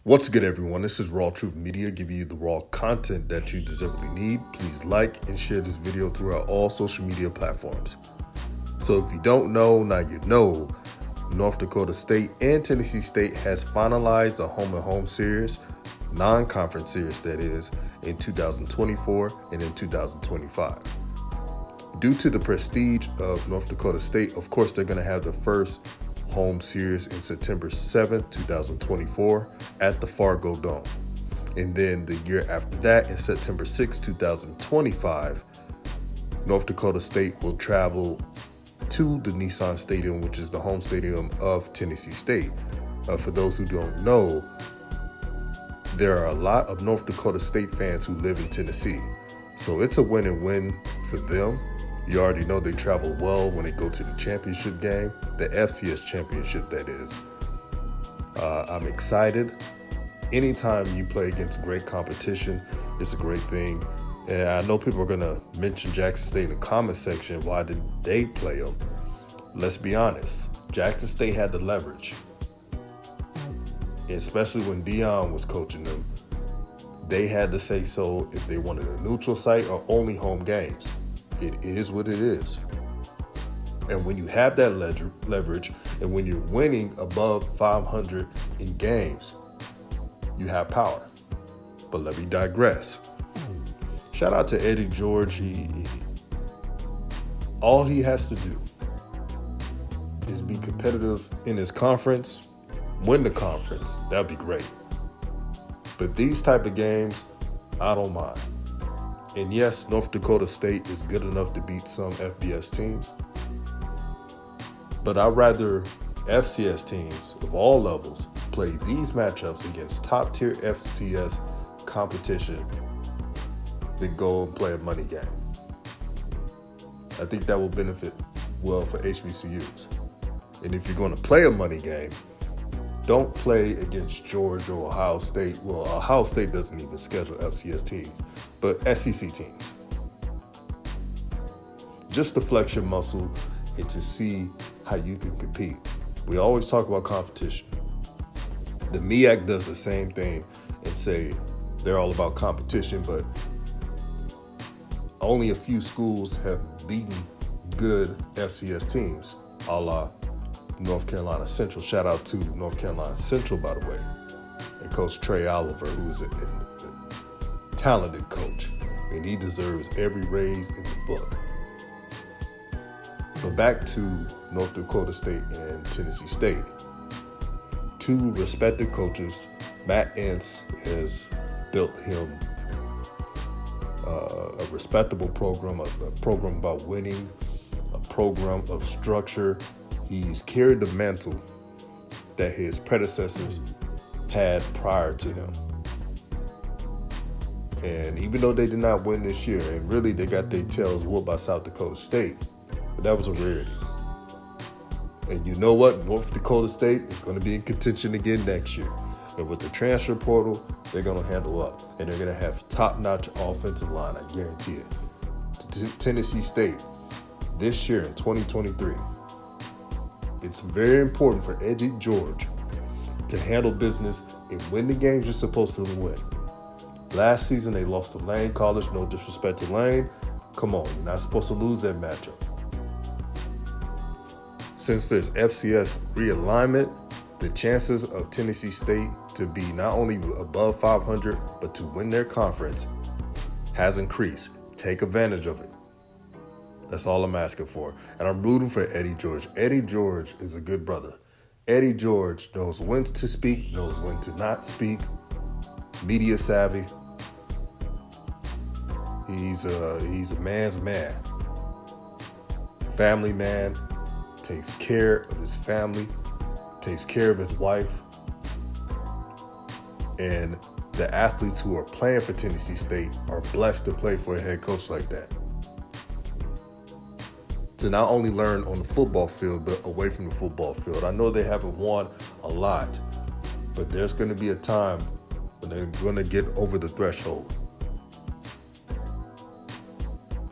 What's good, everyone? This is RawTruth Media, giving you the raw content that you deservedly need. Please like and share this video throughout all social media platforms. So if you don't know, now you know. North Dakota State and Tennessee State has finalized the home-and-home series, non-conference series that is, in 2024 and in 2025. Due to the prestige of North Dakota State, of course, they're going to have the first home series in September 7th, 2024 at the Fargo Dome. And then the year after that, in September 6th, 2025, North Dakota State will travel to the Nissan Stadium, which is the home stadium of Tennessee State. For those who don't know, there are a lot of North Dakota State fans who live in Tennessee. So it's a win and win for them. You already know they travel well when they go to the championship game, the FCS championship that is. I'm excited. Anytime you play against great competition, it's a great thing. And I know people are going to mention Jackson State in the comment section. Why did they play them? Let's be honest. Jackson State had the leverage. Especially when Dion was coaching them. They had to say so if they wanted a neutral site or only home games. It is what it is. And when you have that leverage and when you're winning above 500 in games, you have power. But let me digress. Shout out to Eddie George. All he has to do is be competitive in his conference, win the conference. That'd be great. But these type of games, I don't mind. And yes, North Dakota State is good enough to beat some FBS teams. But I'd rather FCS teams of all levels play these matchups against top-tier FCS competition than go and play a money game. I think that will benefit well for HBCUs. And if you're going to play a money game, don't play against Georgia or Ohio State. Well, Ohio State doesn't even schedule FCS teams, but SEC teams. Just to flex your muscle and to see how you can compete. We always talk about competition. The MEAC does the same thing and say they're all about competition, but only a few schools have beaten good FCS teams, a la North Carolina Central. Shout out to North Carolina Central, by the way, and Coach Trey Oliver, who is a talented coach, and he deserves every raise in the book. But back to North Dakota State and Tennessee State. Two respected coaches. Matt Entz has built him a respectable program, a program about winning, a program of structure. He's carried the mantle that his predecessors had prior to him. And even though they did not win this year, and really they got their tails whooped by South Dakota State, but that was a rarity. And you know what? North Dakota State is going to be in contention again next year. And with the transfer portal, they're going to handle up. And they're going to have top-notch offensive line, I guarantee it. Tennessee State, this year in 2023, it's very important for Eddie George to handle business and win the games you're supposed to win. Last season, they lost to Lane College. No disrespect to Lane. Come on, you're not supposed to lose that matchup. Since there's FCS realignment, the chances of Tennessee State to be not only above 500, but to win their conference has increased. Take advantage of it. That's all I'm asking for. And I'm rooting for Eddie George. Eddie George is a good brother. Eddie George knows when to speak, knows when to not speak. Media savvy. He's a man's man. Family man. Takes care of his family. Takes care of his wife. And the athletes who are playing for Tennessee State are blessed to play for a head coach like that. To not only learn on the football field, but away from the football field. I know they haven't won a lot, but there's going to be a time when they're going to get over the threshold.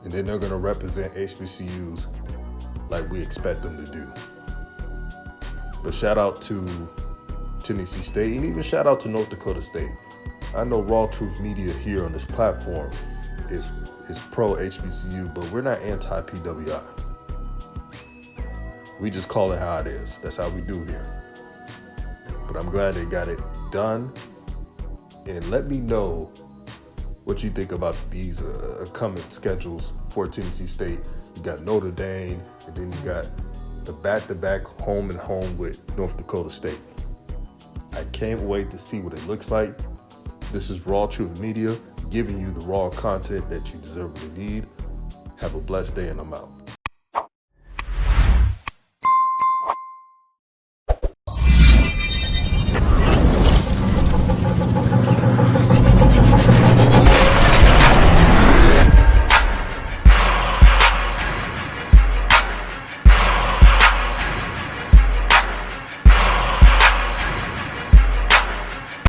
And then they're going to represent HBCUs like we expect them to do. But shout out to Tennessee State, and even shout out to North Dakota State. I know RawTruth Media here on this platform is pro HBCU, but we're not anti-PWI. We just call it how it is. That's how we do here. But I'm glad they got it done. And let me know what you think about these coming schedules for Tennessee State. You got Notre Dame, and then you got the back-to-back home and home with North Dakota State. I can't wait to see what it looks like. This is RawTruth Media, giving you the raw content that you deservedly need. Have a blessed day, and I'm out.